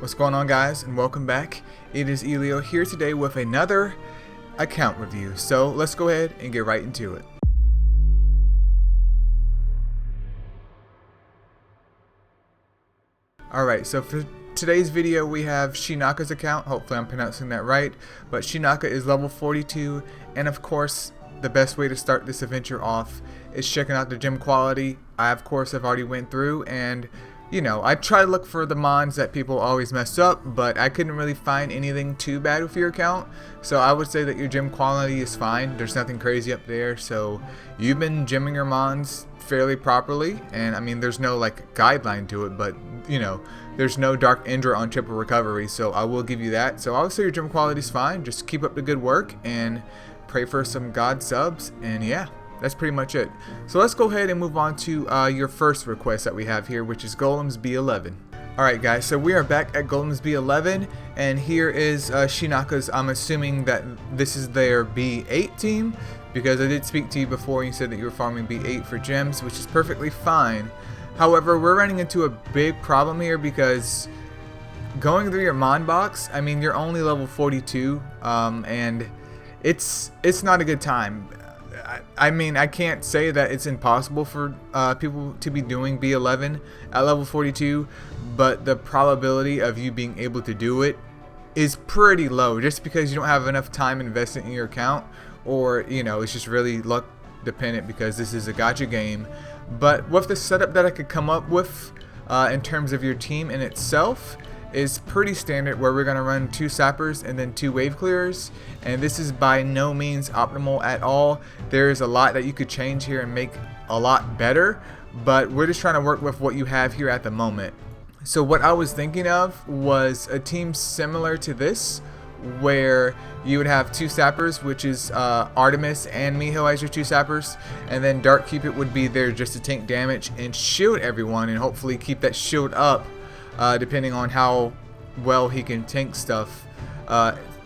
What's going on, guys, and welcome back. It is Eileo here today with another account review. So let's go ahead and get right into it. Alright, so for today's video we have Shiinaka's account. Hopefully I'm pronouncing that right. But Shiinaka is level 42, and of course the best way to start this adventure off is checking out the gym quality. I of course have already went through, and you know, I try to look for the mons that people always mess up, but I couldn't really find anything too bad with your account. So I would say that your gym quality is fine. There's nothing crazy up there. So you've been gymming your mons fairly properly, and I mean, there's no like guideline to it, but you know, there's no Dark Indra on triple recovery, so I will give you that. So I would say your gym quality is fine. Just keep up the good work and pray for some God subs, and yeah, that's pretty much it. So let's go ahead and move on to your first request that we have here, which is Golems B11. Alright guys, so we are back at Golems B11, and here is Shiinaka's. I'm assuming that this is their B8 team, because I did speak to you before and you said that you were farming B8 for gems, which is perfectly fine. However, we're running into a big problem here because going through your mon box, I mean, you're only level 42, and it's not a good time. I mean, I can't say that it's impossible for people to be doing B11 at level 42, but the probability of you being able to do it is pretty low, just because you don't have enough time invested in your account, or you know, it's just really luck dependent because this is a gacha game. But with the setup that I could come up with in terms of your team in itself is pretty standard, where we're going to run 2 sappers and then 2 wave clearers, and this is by no means optimal at all. There's a lot that you could change here and make a lot better, but we're just trying to work with what you have here at the moment. So what I was thinking of was a team similar to this, where you would have 2 sappers, which is Artemis and Miho as your 2 sappers, and then Dark Cupid would be there just to tank damage and shield everyone, and hopefully keep that shield up depending on how well he can tank stuff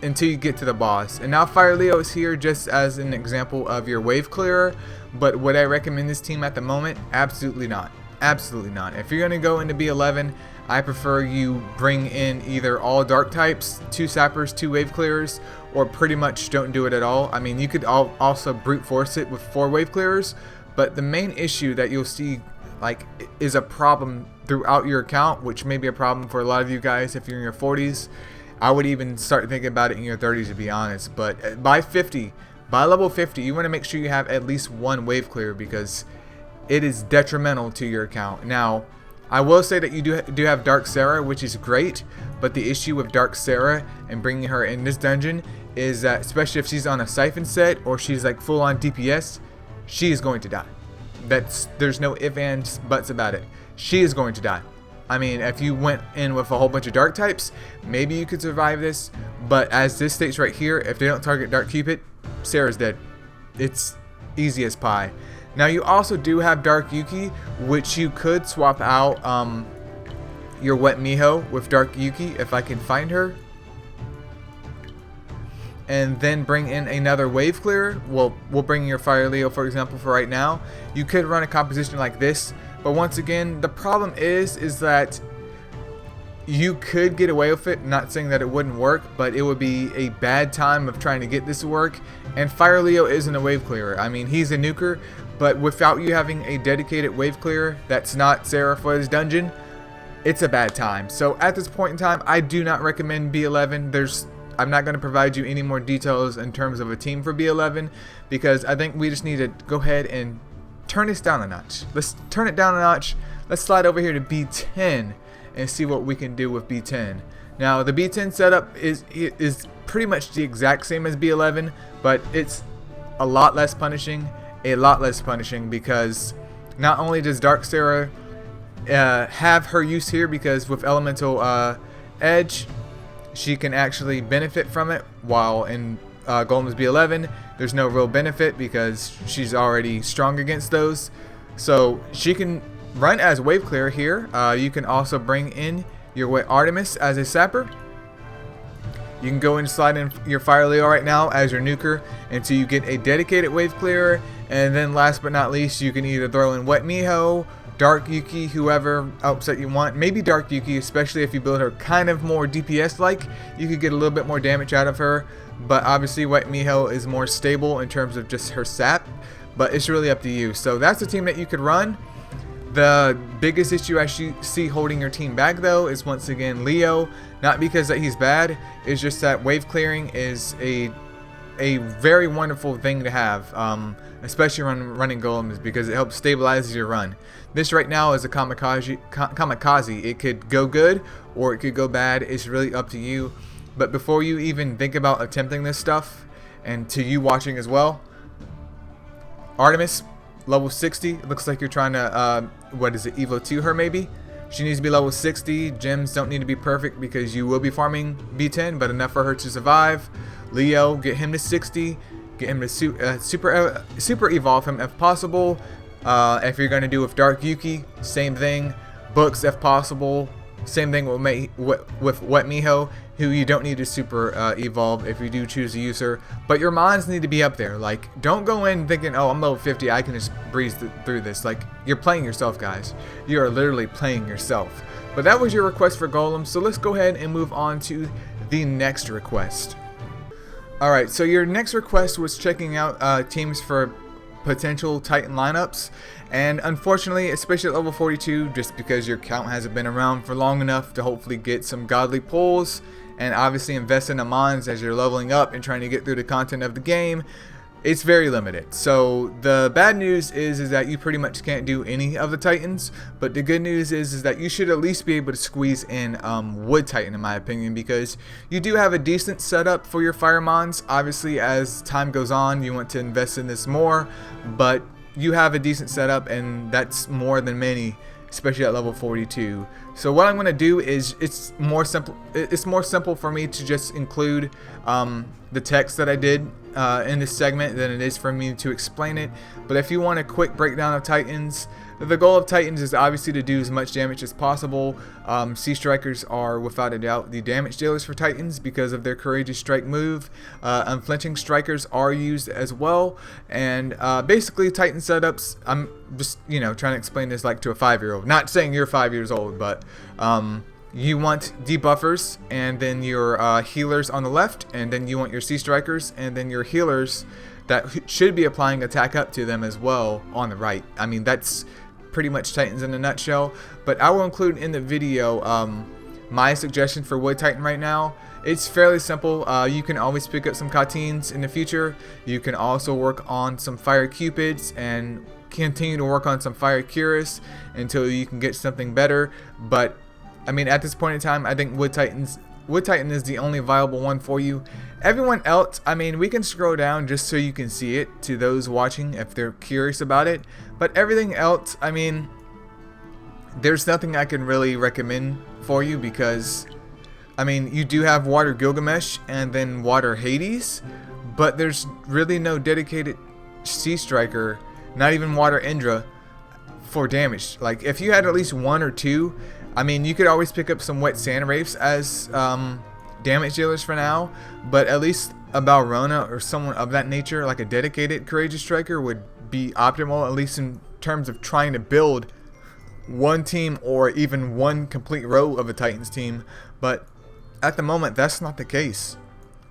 until you get to the boss. And now Eileo is here just as an example of your wave clearer, but would I recommend this team at the moment? Absolutely not. Absolutely not. If you're going to go into B11, I prefer you bring in either all dark types, 2 sappers, 2 wave clearers, or pretty much don't do it at all. I mean, you could also brute force it with 4 wave clearers, but the main issue that you'll see like is a problem throughout your account, which may be a problem for a lot of you guys if you're in your 40s. I would even start thinking about it in your 30s, to be honest. But by level 50, you want to make sure you have at least 1 wave clear, because it is detrimental to your account. Now, I will say that you do have Dark Sarah, which is great, but the issue with Dark Sarah and bringing her in this dungeon is that, especially if she's on a siphon set or she's like full on DPS, she is going to die. There's no ifs, ands, buts about it. She is going to die. I mean, if you went in with a whole bunch of dark types, maybe you could survive this, but as this states right here, if they don't target Dark Cupid, Sarah's dead. It's easy as pie. Now you also do have Dark Yuki, which you could swap out your Wet Miho with Dark Yuki if I can find her, and then bring in another wave clearer. Well, we'll bring in your Eileo, for example, for right now. You could run a composition like this, but once again, the problem is that you could get away with it. Not saying that it wouldn't work, but it would be a bad time of trying to get this to work. And Eileo isn't a wave clearer. I mean, he's a nuker, but without you having a dedicated wave clearer that's not Sarah for this dungeon, it's a bad time. So at this point in time, I do not recommend B11. I'm not going to provide you any more details in terms of a team for B11, because I think we just need to go ahead and turn this down a notch. Let's turn it down a notch. Let's slide over here to B10 and see what we can do with B10. Now the B10 setup is pretty much the exact same as B11, but it's a lot less punishing. Because not only does Dark Sarah have her use here, because with Elemental Edge, she can actually benefit from it, while in Golems B11 there's no real benefit because she's already strong against those. So she can run as wave clear here. You can also bring in your Artemis as a sapper. You can go and slide in your Eileo right now as your nuker until you get a dedicated wave clearer, and then last but not least, you can either throw in Wet Miho, Dark Yuki, whoever upset you want. Maybe Dark Yuki, especially if you build her kind of more DPS-like. You could get a little bit more damage out of her. But obviously White Miho is more stable in terms of just her sap. But it's really up to you. So that's the team that you could run. The biggest issue I see holding your team back, though, is once again Leo. Not because that he's bad, it's just that wave clearing is a very wonderful thing to have, especially running golems, because it helps stabilize your run. This right now is a kamikaze. It could go good or it could go bad. It's really up to you. But before you even think about attempting this stuff, and to you watching as well, Artemis, level 60. It looks like you're trying to, what is it, Evo 2 her maybe? She needs to be level 60. Gems don't need to be perfect because you will be farming B10, but enough for her to survive. Leo, get him to 60. Get him to super evolve him if possible. If you're going to do with Dark Yuki, same thing. Books if possible. Same thing with Wet Miho, who you don't need to super evolve if you do choose to use her. But your mons need to be up there. Like, don't go in thinking, oh, I'm level 50, I can just breeze through this. Like, you're playing yourself, guys. You are literally playing yourself. But that was your request for Golem, so let's go ahead and move on to the next request. Alright, so your next request was checking out teams for potential Titan lineups, and unfortunately, especially at level 42, just because your count hasn't been around for long enough to hopefully get some godly pulls, and obviously invest in the mons as you're leveling up and trying to get through the content of the game, it's very limited. So the bad news is that you pretty much can't do any of the Titans, but the good news is that you should at least be able to squeeze in Wood Titan, in my opinion, because you do have a decent setup for your Fire Mons. Obviously, as time goes on, you want to invest in this more, but you have a decent setup, and that's more than many, especially at level 42. So what I'm going to do is it's more simple for me to just include the text that I did in this segment than it is for me to explain it. But if you want a quick breakdown of Titans, the goal of Titans is obviously to do as much damage as possible. Sea Strikers are without a doubt the damage dealers for Titans because of their Courageous Strike move. Unflinching Strikers are used as well. And basically Titan setups, I'm just, trying to explain this like to a 5-year-old. Not saying you're 5 years old, but you want debuffers, and then your healers on the left, and then you want your Sea Strikers, and then your healers that should be applying attack up to them as well on the right. I mean, that's pretty much Titans in a nutshell, but I will include in the video my suggestion for Wood Titan right now. It's fairly simple. You can always pick up some Katins in the future. You can also work on some Fire Cupids and continue to work on some Fire Cuirass until you can get something better. But I mean, at this point in time, I think Wood Titan is the only viable one for you. Everyone else, I mean, we can scroll down just so you can see it to those watching if they're curious about it. But everything else, I mean, there's nothing I can really recommend for you because, I mean, you do have Water Gilgamesh and then Water Hades, but there's really no dedicated Sea Striker, not even Water Indra, for damage. Like, if you had at least one or two, I mean, you could always pick up some Wet Sand Wraiths as damage dealers for now, but at least a Balrona or someone of that nature, like a dedicated Courageous Striker, would be optimal, at least in terms of trying to build one team or even one complete row of a Titans team. But at the moment, that's not the case.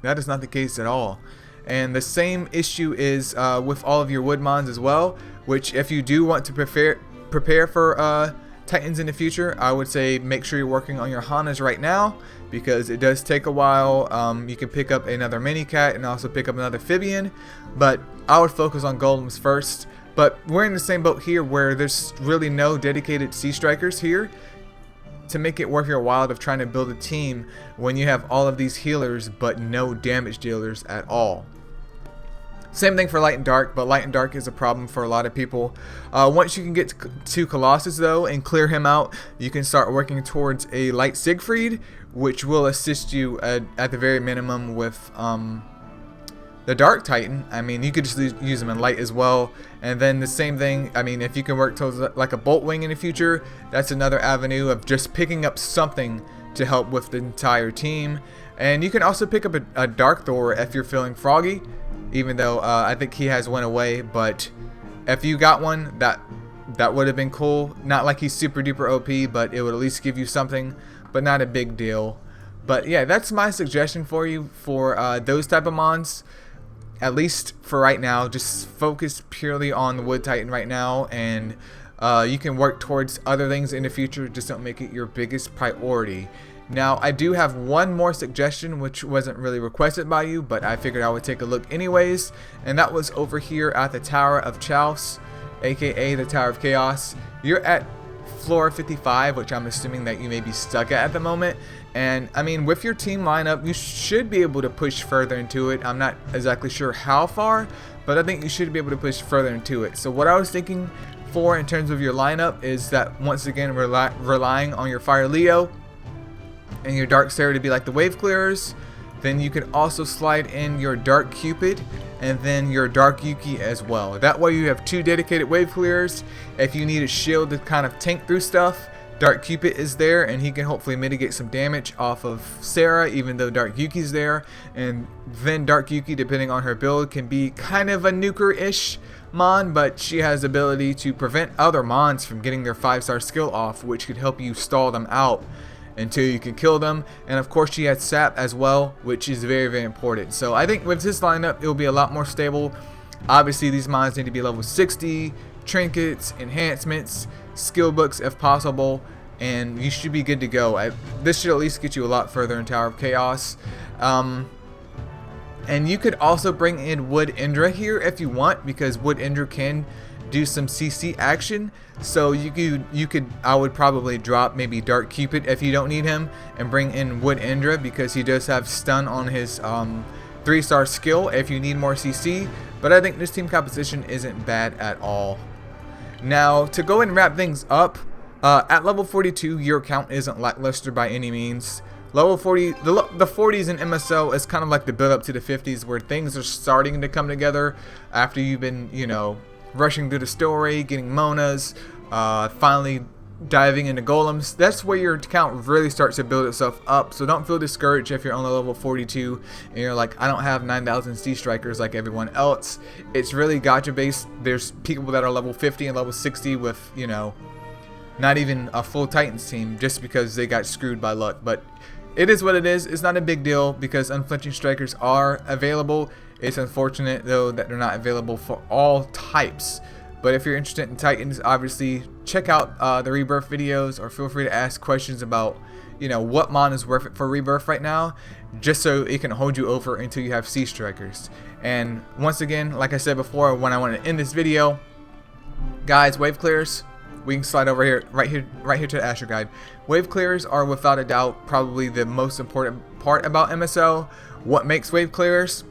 That is not the case at all. And the same issue is with all of your Wood Mons as well, which if you do want to prepare for Titans in the future, I would say make sure you're working on your Hanas right now, because it does take a while. You can pick up another mini cat and also pick up another Phibian, but I would focus on Golems first. But we're in the same boat here where there's really no dedicated Sea Strikers here to make it worth your while of trying to build a team when you have all of these healers but no damage dealers at all. Same thing for Light and Dark, but Light and Dark is a problem for a lot of people. Once you can get to Colossus though and clear him out, you can start working towards a Light Siegfried, which will assist you at the very minimum with the Dark Titan. I mean, you could just use him in Light as well. And then the same thing, I mean, if you can work towards like a Bolt Wing in the future, that's another avenue of just picking up something to help with the entire team. And you can also pick up a Dark Thor if you're feeling froggy, even though I think he has went away. But if you got one, That would have been cool. Not like he's super duper OP, but it would at least give you something, but not a big deal. But yeah, that's my suggestion for you for those type of mons. At least for right now, just focus purely on the Wood Titan right now, and you can work towards other things in the future. Just don't make it your biggest priority. Now, I do have one more suggestion, which wasn't really requested by you, but I figured I would take a look anyways, and that was over here at the Tower of Chaos, aka the Tower of Chaos. You're at floor 55, which I'm assuming that you may be stuck at the moment. And I mean, with your team lineup, you should be able to push further into it. I'm not exactly sure how far, but I think you should be able to push further into it. So what I was thinking for in terms of your lineup is that once again, relying on your Fire Leo and your Dark Sarah to be like the wave clearers. Then you can also slide in your Dark Cupid and then your Dark Yuki as well. That way you have 2 dedicated wave clearers. If you need a shield to kind of tank through stuff, Dark Cupid is there, and he can hopefully mitigate some damage off of Sarah, even though Dark Yuki's there. And then Dark Yuki, depending on her build, can be kind of a nuker-ish mon, but she has the ability to prevent other mons from getting their 5-star skill off, which could help you stall them out until you can kill them. And of course she has sap as well, which is very, very important. So I think with this lineup, it will be a lot more stable. Obviously these mons need to be level 60, trinkets, enhancements, skill books if possible, and you should be good to go. This should at least get you a lot further in Tower of Chaos. And you could also bring in Wood Indra here if you want, because Wood Indra can do some CC action. So you could I would probably drop maybe Dark Cupid if you don't need him, and bring in Wood Indra because he does have stun on his 3-star skill if you need more CC. But I think this team composition isn't bad at all. Now to go and wrap things up, at level 42 your account isn't lackluster by any means. Level 40, the 40s in MSO is kind of like the build up to the 50s, where things are starting to come together after you've been, you know, rushing through the story, getting Monas, finally diving into Golems. That's where your account really starts to build itself up. So don't feel discouraged if you're only level 42 and you're like, I don't have 9,000 Sea Strikers like everyone else. It's really gacha based. There's people that are level 50 and level 60 with, you know, not even a full Titans team just because they got screwed by luck. But it is what it is. It's not a big deal because unflinching strikers are available. It's unfortunate though that they're not available for all types. But if you're interested in Titans, obviously check out the Rebirth videos, or feel free to ask questions about, you know, what mon is worth it for Rebirth right now, just so it can hold you over until you have Sea Strikers. And once again, like I said before, when I want to end this video, guys, wave clears. We can slide over here, right here to the Asher Guide. Wave clears are without a doubt probably the most important part about MSO. What makes wave clears?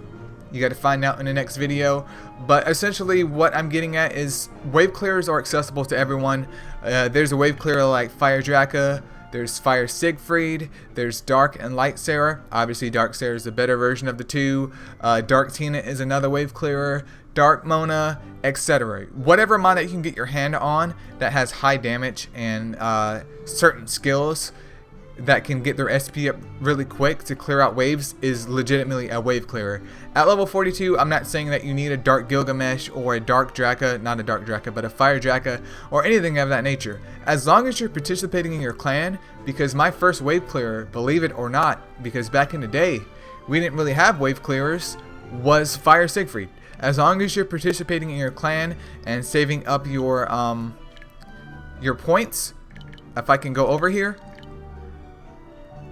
You got to find out in the next video. But essentially what I'm getting at is wave clears are accessible to everyone. There's a wave clearer like Fire Draka, there's Fire Siegfried, there's Dark and Light Sarah. Obviously Dark Sarah is the better version of the two. Dark Tina is another wave clearer, Dark Mona, etc. Whatever mon that you can get your hand on that has high damage and certain skills that can get their SP up really quick to clear out waves is legitimately a wave clearer. At level 42, I'm not saying that you need a Dark Gilgamesh or a Dark Draka, not a Dark Draka, but a Fire Draka or anything of that nature. As long as you're participating in your clan, because my first wave clearer, believe it or not, because back in the day, we didn't really have wave clearers, was Fire Siegfried. As long as you're participating in your clan and saving up your points, if I can go over here,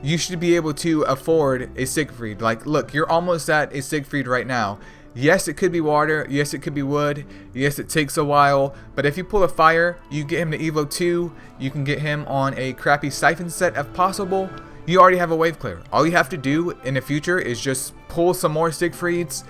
you should be able to afford a Siegfried. Like, look, you're almost at a Siegfried right now. Yes, it could be water. Yes, it could be wood. Yes, it takes a while. But if you pull a fire, you get him to Evo 2. You can get him on a crappy Siphon set if possible. You already have a wave clear. All you have to do in the future is just pull some more Siegfrieds,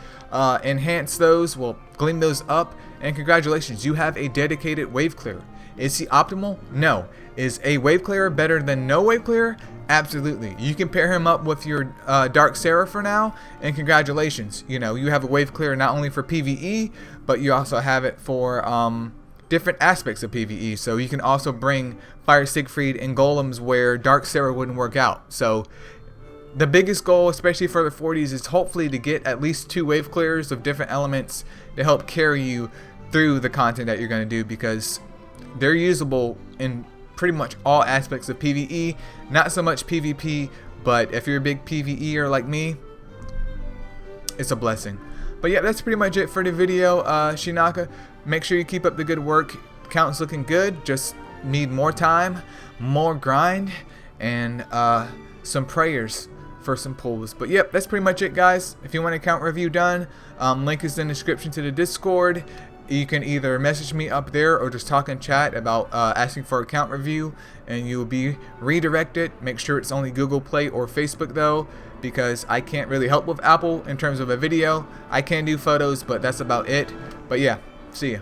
enhance those, well, gleam those up, and congratulations, you have a dedicated wave clear. Is he optimal? No. Is a wave clearer better than no wave clearer? Absolutely. You can pair him up with your Dark Sarah for now, and congratulations. You know, you have a wave clearer not only for PvE, but you also have it for different aspects of PvE. So you can also bring Fire Siegfried and Golems where Dark Sarah wouldn't work out. So the biggest goal, especially for the 40s, is hopefully to get at least 2 wave clearers of different elements to help carry you through the content that you're going to do, because they're usable in pretty much all aspects of PvE, not so much PvP, but if you're a big PvEer like me, it's a blessing. But yeah, that's pretty much it for the video. Shiinaka, make sure you keep up the good work. Count's looking good, just need more time, more grind, and some prayers for some pulls. But yep, that's pretty much it, guys. If you want a count review done, link is in the description to the Discord. You can either message me up there or just talk in chat about asking for a count review, and you will be redirected. Make sure it's only Google Play or Facebook though, because I can't really help with Apple in terms of a video. I can do photos, but that's about it. But yeah, see ya.